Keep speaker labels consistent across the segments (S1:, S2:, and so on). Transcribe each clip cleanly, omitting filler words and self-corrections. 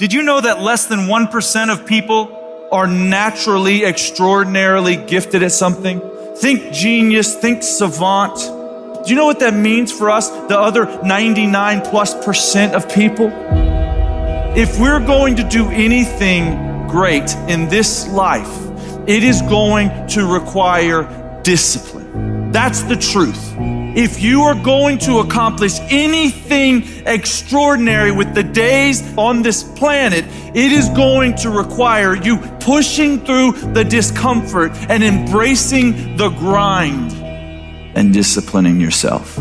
S1: Did you know that less than 1% of people are naturally, extraordinarily gifted at something? Think genius, think savant. Do you know what that means for us, the other 99+% of people? If we're going to do anything great in this life, it is going to require discipline. That's the truth. If you are going to accomplish anything extraordinary with the days on this planet, it is going to require you pushing through the discomfort and embracing the grind and disciplining yourself.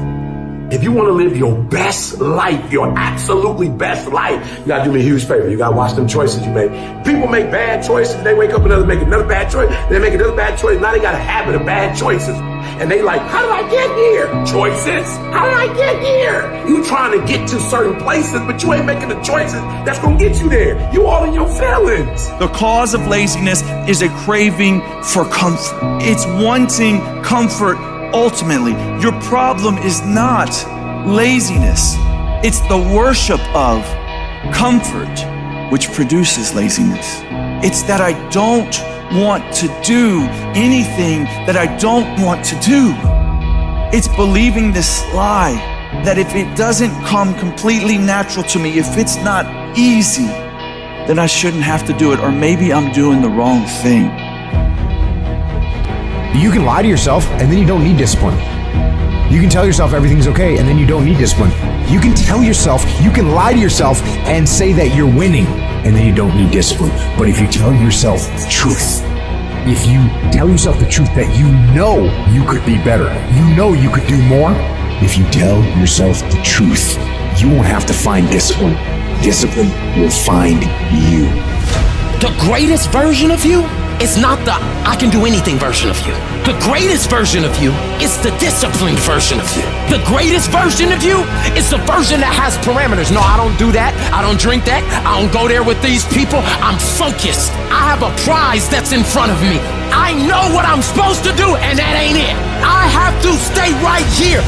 S2: If you want to live your best life, your absolutely best life, you got to do me a huge favor. You got to watch them choices you make. People make bad choices. They wake up and make another bad choice. They make another bad choice. Now they got a habit of bad choices. And they like, how did I get here? Choices. How did I get here? You trying to get to certain places, but you ain't making the choices that's going to get you there. You all in your feelings.
S1: The cause of laziness is a craving for comfort. It's wanting comfort. Ultimately, your problem is not laziness. It's the worship of comfort which produces laziness. It's that I don't want to do anything that I don't want to do. It's believing this lie that if it doesn't come completely natural to me, if it's not easy, then I shouldn't have to do it, or maybe I'm doing the wrong thing.
S3: You can lie to yourself and then you don't need discipline. You can tell yourself everything's okay and then you don't need discipline. You can tell yourself, you can lie to yourself and say that you're winning and then you don't need discipline. But if you tell yourself the truth, if you tell yourself the truth that you know you could be better, you know you could do more, if you tell yourself the truth, you won't have to find discipline. Discipline will find you.
S4: The greatest version of you is not the I can do anything version of you. The greatest version of you is the disciplined version of you. The greatest version of you is the version that has parameters. No, I don't do that. I don't drink that. I don't go there with these people. I'm focused. I have a prize that's in front of me. I know what I'm supposed to do, and that ain't it. I have to stay right here.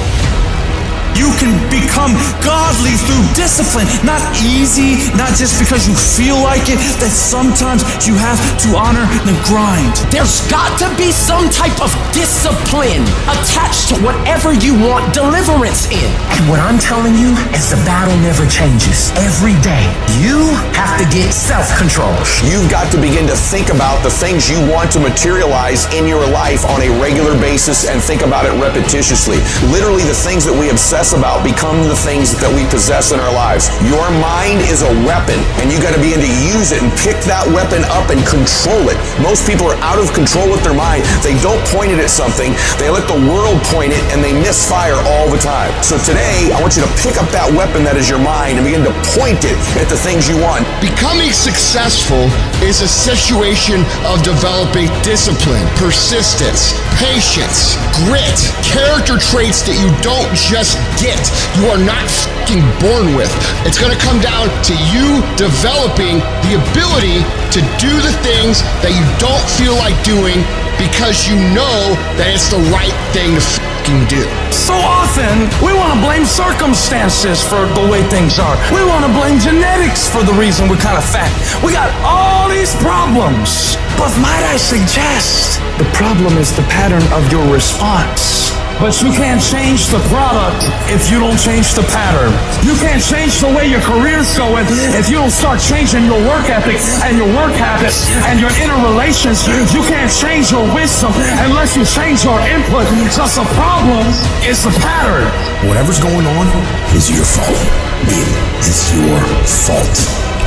S1: You can become godly through discipline, not easy, not just because you feel like it, that sometimes you have to honor the grind.
S4: There's got to be some type of discipline attached to whatever you want deliverance in. And what I'm telling you is the battle never changes. Every day, you have to get self-control.
S5: You've got to begin to think about the things you want to materialize in your life on a regular basis and think about it repetitiously. Literally, the things that we obsess about become the things that we possess in our lives. Your mind is a weapon, and you got to begin to use it and pick that weapon up and control it. Most people are out of control with their mind. They don't point it at something. They let the world point it, and they misfire all the time. So today, I want you to pick up that weapon that is your mind and begin to point it at the things you want.
S6: Becoming successful is a situation of developing discipline, persistence, patience, grit, character traits that you don't just get. You are not fucking born with. It's going to come down to you developing the ability to do the things that you don't feel like doing because you know that it's the right thing to fucking do.
S7: So often, we want to blame circumstances for the way things are. We want to blame genetics for the reason we're kind of fat. We got all these problems. But might I suggest, the problem is the pattern of your response. But you can't change the product if you don't change the pattern. You can't change the way your career's going if you don't start changing your work ethic and your work habits and your inner relations. You can't change your wisdom unless you change your input, because the problem is the pattern.
S3: Whatever's going on is your fault. It is your fault.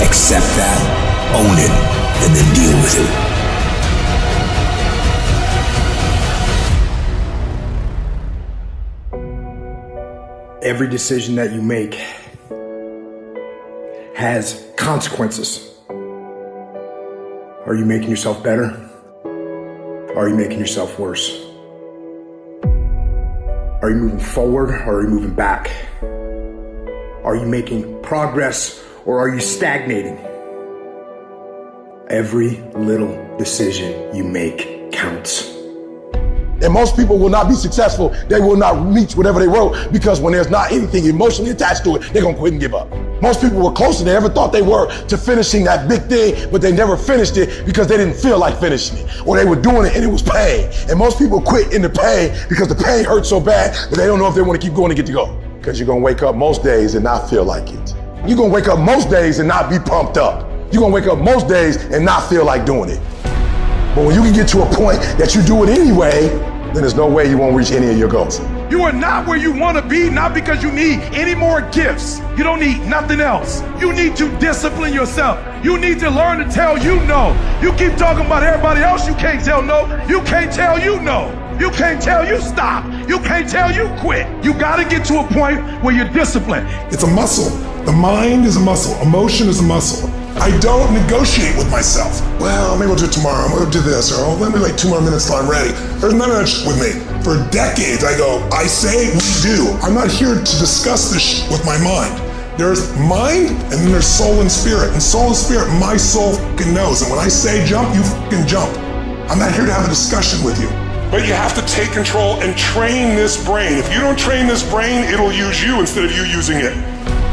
S3: Accept that, own it, and then deal with it. Every decision that you make has consequences. Are you making yourself better? Or are you making yourself worse? Are you moving forward or are you moving back? Are you making progress or are you stagnating? Every little decision you make counts.
S2: And most people will not be successful. They will not reach whatever they wrote because when there's not anything emotionally attached to it, they're gonna quit and give up. Most people were closer than they ever thought they were to finishing that big thing, but they never finished it because they didn't feel like finishing it, or they were doing it and it was pain. And most people quit in the pain because the pain hurts so bad that they don't know if they want to keep going to get to go. Because you're gonna wake up most days and not feel like it. You're gonna wake up most days and not be pumped up. You're gonna wake up most days and not feel like doing it. But when you can get to a point that you do it anyway, then there's no way you won't reach any of your goals.
S8: You are not where you want to be, not because you need any more gifts. You don't need nothing else. You need to discipline yourself. You need to learn to tell you no. You keep talking about everybody else, you can't tell no. You can't tell you no. You can't tell you stop. You can't tell you quit. You got to get to a point where you're disciplined.
S9: It's a muscle. The mind is a muscle. Emotion is a muscle. I don't negotiate with myself. Well, maybe we'll do it tomorrow. I'm going to do this. Or let me wait 2 more minutes till I'm ready. There's none of that shit with me. For decades, I go, I say, we do. I'm not here to discuss this shit with my mind. There's mind, and then there's soul and spirit. And soul and spirit, my soul fucking knows. And when I say jump, you fucking jump. I'm not here to have a discussion with you. But you have to take control and train this brain. If you don't train this brain, it'll use you instead of you using it.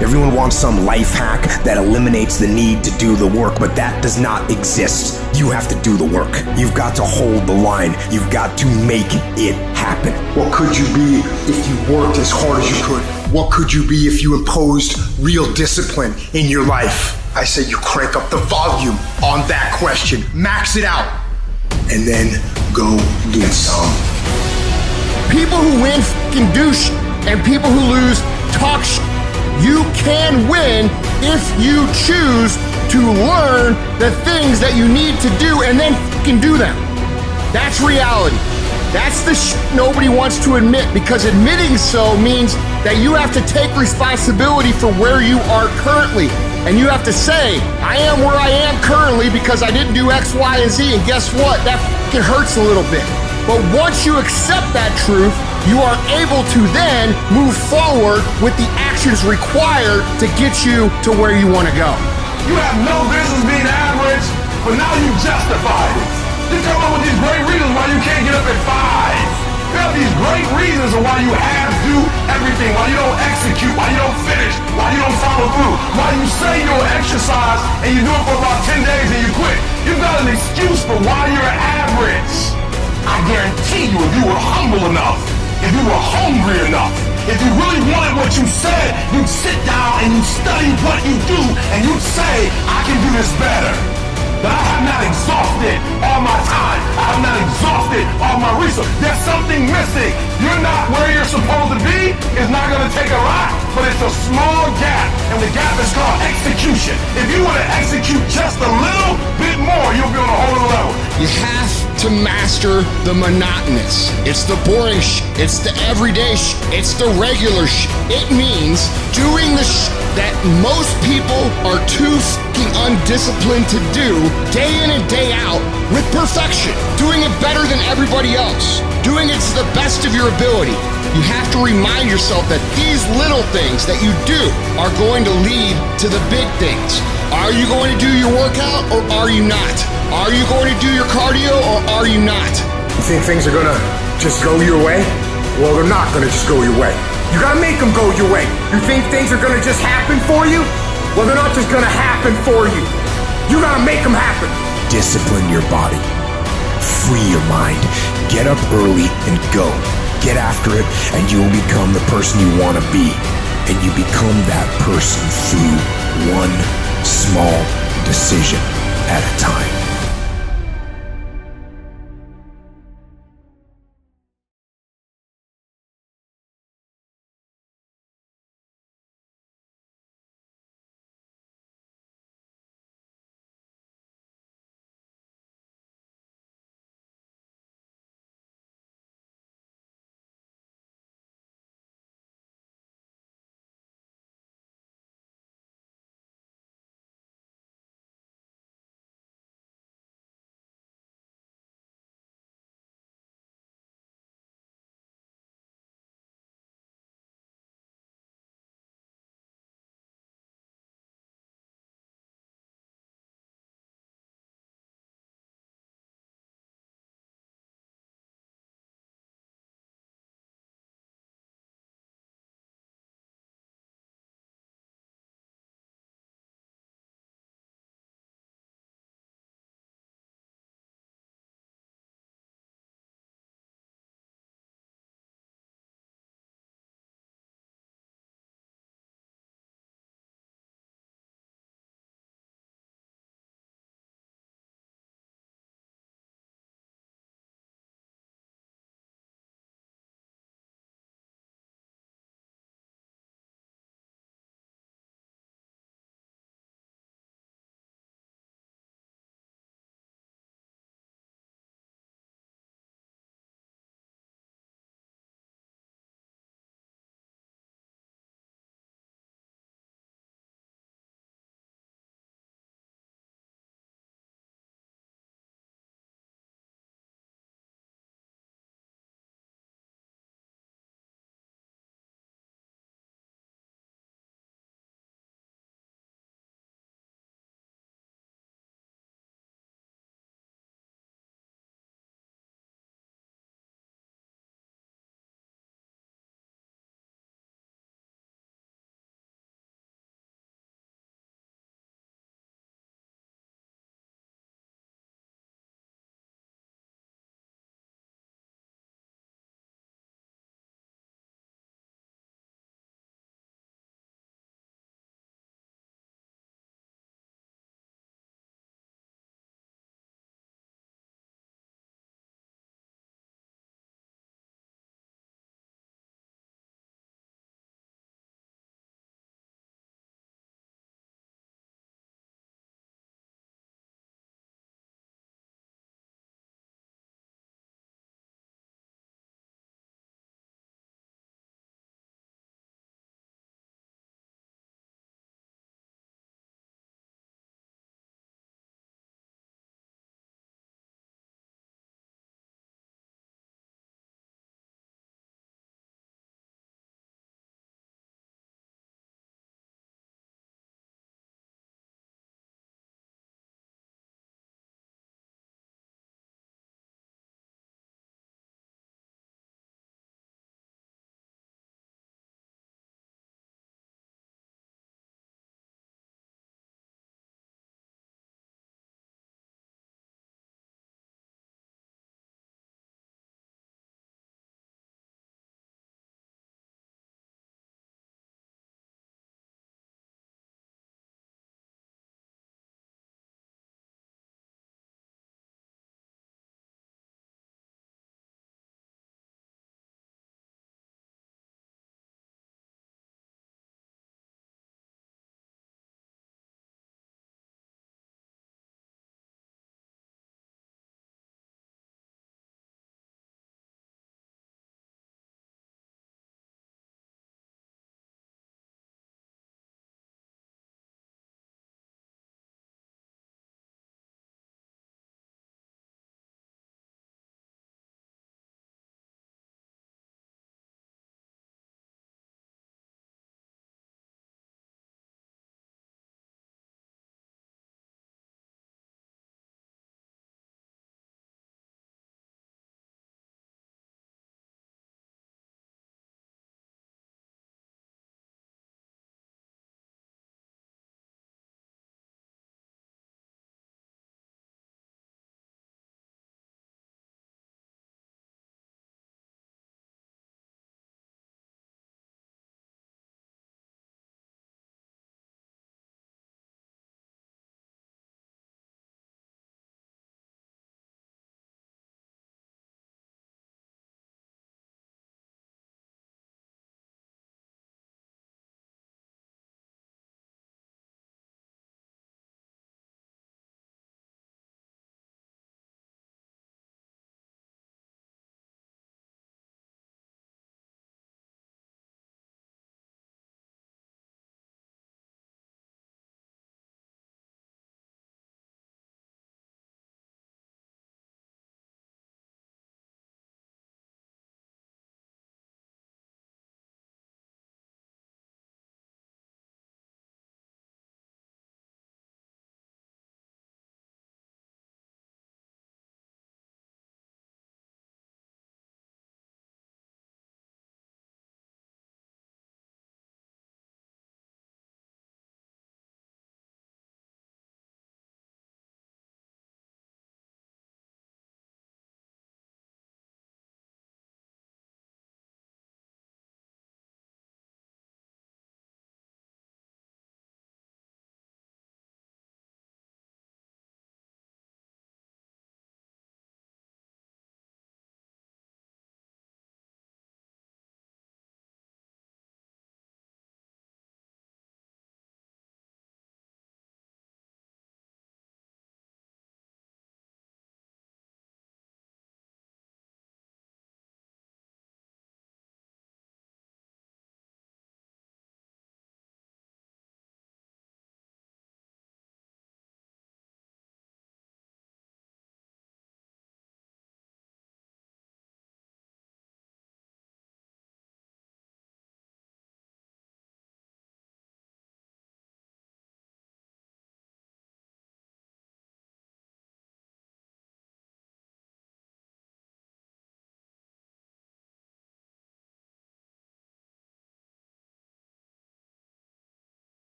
S3: Everyone wants some life hack that eliminates the need to do the work, but that does not exist. You have to do the work. You've got to hold the line. You've got to make it happen.
S6: What could you be if you worked as hard as you could? What could you be if you imposed real discipline in your life? I say you crank up the volume on that question. Max it out.
S3: And then go do some.
S6: People who win fucking do shit, and people who lose talk shit. You can win if you choose to learn the things that you need to do and then fucking do them. That's reality. That's the shit nobody wants to admit, because admitting so means that you have to take responsibility for where you are currently. And you have to say, I am where I am currently because I didn't do X, Y, and Z. And guess what? That fucking hurts a little bit. But once you accept that truth, you are able to then move forward with the actions required to get you to where you want to go.
S2: You have no business being average, but now you justify it. You come up with these great reasons why you can't get up at 5. You have these great reasons of why you have to do everything, why you don't execute, why you don't finish, why you don't follow through, why you say you'll exercise and you do it for about 10 days and you quit. You've got an excuse for why you're average. I guarantee you, if you were humble enough, if you were hungry enough, if you really wanted what you said, you'd sit down and you'd study what you do and you'd say, I can do this better. But I have not exhausted all my time. I have not exhausted all my resources. There's something missing. You're not where you're supposed to be. It's not going to take a lot, but it's a small gap. And the gap is called execution. If you want to execute just a little bit more, you'll be on a whole other level.
S6: You have to master the monotonous. It's the boring shit. It's the everyday shit. It's the regular shit. It means doing the shit that most people are too fucking undisciplined to do day in and day out with perfection. Doing it better than everybody else. Doing it to the best of your ability. You have to remind yourself that these little things that you do are going to lead to the big things. Are you going to do your workout or are you not? Are you going to do your cardio or are you not?
S3: You think things are gonna just go your way? Well, they're not gonna just go your way. You gotta make them go your way. You think things are gonna just happen for you? Well, they're not just gonna happen for you. You gotta make them happen. Discipline your body. Free your mind. Get up early and go. Get after it, and you'll become the person you want to be. And you become that person through one small decision at a time.